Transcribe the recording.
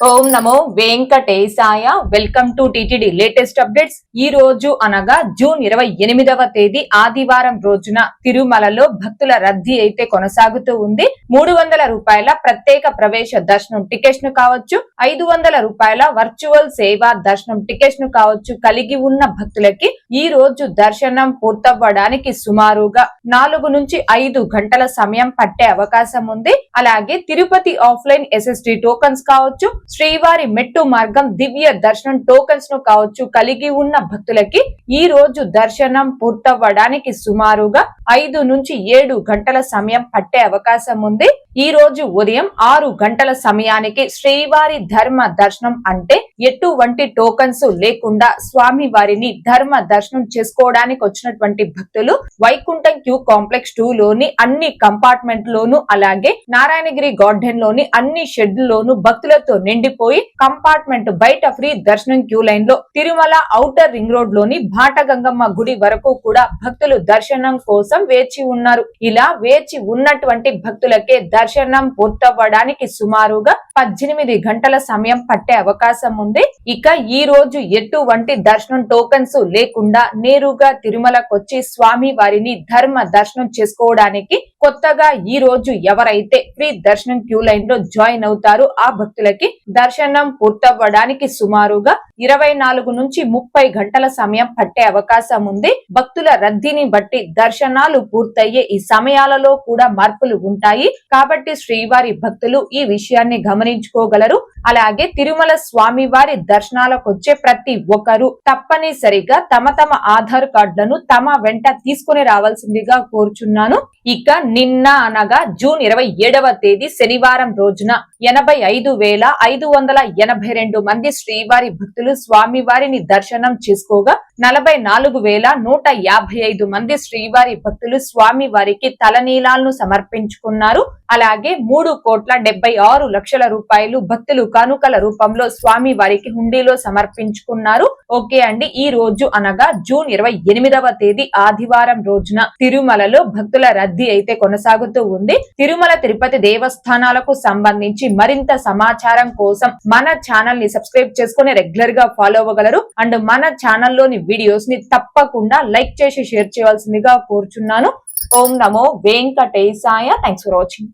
Om Namo Venkatesaya. Welcome to TTD latest updates. ఈ రోజు అనగా జూన్ 28వ తేదీ ఆదివారం రోజున తిరుమలలో భక్తుల రద్దీ అయితే కొనసాగుతూ ఉంది. 300 రూపాయల ప్రత్యేక ప్రవేశ దర్శనం టికెట్స్ ను కావచ్చు, 500 రూపాయల వర్చువల్ సేవా దర్శనం టికెట్స్ ను కావచ్చు కలిగి ఉన్న భక్తులకి ఈ రోజు దర్శనం పూర్తవ్వడానికి సుమారుగా 4 నుంచి 5 గంటల సమయం పట్టే అవకాశం ఉంది. అలాగే తిరుపతి ఆఫ్లైన్ SSD టోకన్స్ కావచ్చు, శ్రీవారి మెట్టు మార్గం దివ్య దర్శనం టోకన్స్ ను కావచ్చు కలిగి ఉన్న భక్తులకి ఈ రోజు దర్శనం పూర్తవ్వడానికి సుమారుగా 5 నుంచి 7 గంటల సమయం పట్టే అవకాశం ఉంది. ఈ రోజు ఉదయం 6 గంటల సమయానికి శ్రీవారి ధర్మ దర్శనం అంటే ఎటువంటి టోకన్స్ లేకుండా స్వామి వారిని ధర్మ దర్శనం చేసుకోవడానికి వచ్చినటువంటి భక్తులు వైకుంఠం క్యూ కాంప్లెక్స్ 2 లోని అన్ని కంపార్ట్మెంట్ లోను, అలాగే నారాయణగిరి గార్డెన్ లోని అన్ని షెడ్ లోను భక్తులతో నిండిపోయి కంపార్ట్మెంట్ బయట ఫ్రీ దర్శనం క్యూ లైన్ లో తిరుమల ఔటర్ రింగ్ రోడ్ లోని భాటగంగమ్మ గుడి వరకు కూడా భక్తులు దర్శనం కోసం వేచి ఉన్నారు. ఇలా వేచి ఉన్నటువంటి భక్తులకే దర్శనం పూర్తవ్వడానికి సుమారుగా 18 గంటల సమయం పట్టే అవకాశం ఉంది. ఇక ఈ రోజు ఎటువంటి దర్శనం టోకన్స్ లేకుండా నేరుగా తిరుమలకొచ్చి స్వామి వారిని ధర్మ దర్శనం చేసుకోవడానికి కొత్తగా ఈ రోజు ఎవరైతే ఫ్రీ దర్శనం క్యూ లైన్ లో జాయిన్ అవుతారో ఆ భక్తులకి దర్శనం పూర్తవ్వడానికి సుమారుగా 24 నుంచి 30 గంటల సమయం పట్టే అవకాశం ఉంది. భక్తుల రద్దీని బట్టి దర్శనాలు పూర్తయ్యే ఈ సమయాలలో కూడా మార్పులు ఉంటాయి. కాబట్టి శ్రీవారి భక్తులు ఈ విషయాన్ని గమనించుకోగలరు. అలాగే తిరుమల స్వామి వారి దర్శనాలకు వచ్చే ప్రతి ఒక్కరూ తప్పనిసరిగా తమ ఆధార్ కార్డులను తమ వెంట తీసుకుని రావాల్సిందిగా కోరుచున్నాను. ఇక నిన్న అనగా జూన్ 27వ తేదీ శనివారం రోజున 85,582 మంది శ్రీవారి భక్తులు స్వామి వారిని దర్శనం చేసుకోగా 44,155 మంది శ్రీవారి భక్తులు స్వామి వారికి తలనీలాలను సమర్పించుకున్నారు. అలాగే 3,76,00,000 రూపాయలు భక్తులు కానుకల రూపంలో స్వామి వారికి హుండీలో సమర్పించుకున్నారు. ఓకే అండి, ఈ రోజు అనగా జూన్ 28వ తేదీ ఆదివారం రోజున తిరుమలలో భక్తుల రద్దీ అయితే కొనసాగుతూ ఉంది. తిరుమల తిరుపతి దేవస్థానాలకు సంబంధించి మరింత సమాచారం కోసం మన ఛానల్ ని సబ్స్క్రైబ్ చేసుకుని రెగ్యులర్ గా ఫాలో అవ్వగలరు. అండ్ మన ఛానల్లోని వీడియోస్ ని తప్పకుండా లైక్ చేసి షేర్ చేయవలసిందిగా కోరుచున్నాను. ఓం నమో వెంకటేశాయ. Thanks for watching.